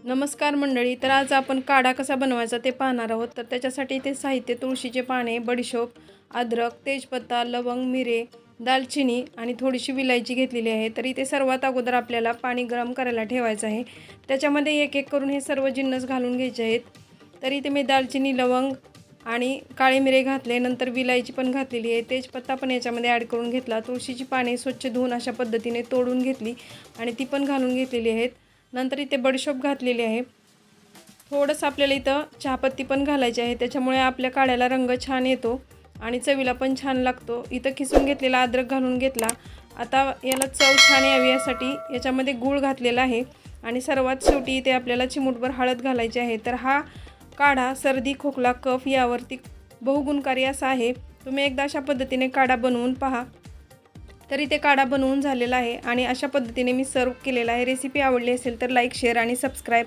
नमस्कार मंडळी. तर आज आपण काढा कसा बनवायचा ते पाहणार आहोत. तर त्याच्यासाठी इथे साहित्य: तुळशीचे पाने, बडीशोप, अद्रक, तेजपत्ता, लवंग, मिरे, दालचिनी आणि थोडीशी विलायची घेतलेली आहे. तर इथे सर्वात अगोदर आपल्याला पाणी गरम करायला ठेवायचं आहे. त्याच्यामध्ये एक एक करून हे सर्व जिन्नस घालून घ्यायचे आहेत. तर इथे मी दालचिनी, लवंग आणि काळे मिरे घातले. नंतर विलायची पण घातलेली आहे. तेजपत्ता पण याच्यामध्ये ॲड करून घेतला. तुळशीची पाने स्वच्छ धुवून अशा पद्धतीने तोडून घेतली आणि ती पण घालून घेतलेली आहेत. नंतर इथे बडीशोप घातलेली आहे. थोडंसं आपल्याला इथं चहापत्ती पण घालायची आहे. त्याच्यामुळे आपल्या काढ्याला रंग छान येतो आणि चवीला पण छान लागतो. इथं खिसून घेतलेला अद्रक घालून घेतला. आता याला चव छान यावी यासाठी याच्यामध्ये गूळ घातलेला आहे आणि सर्वात शेवटी इथे आपल्याला चिमूटभर हळद घालायची आहे. तर हा काढा सर्दी, खोकला, कफ यावरती बहुगुणकारी असा आहे. तुम्ही एकदा अशा पद्धतीने काढा बनवून पहा. तर इथे काढा बनवून झालेला आहे आणि अशा पद्धतीने मी सर्व केलेला आहे. रेसिपी आवडली असेल तर लाईक, शेअर आणि सबस्क्राईब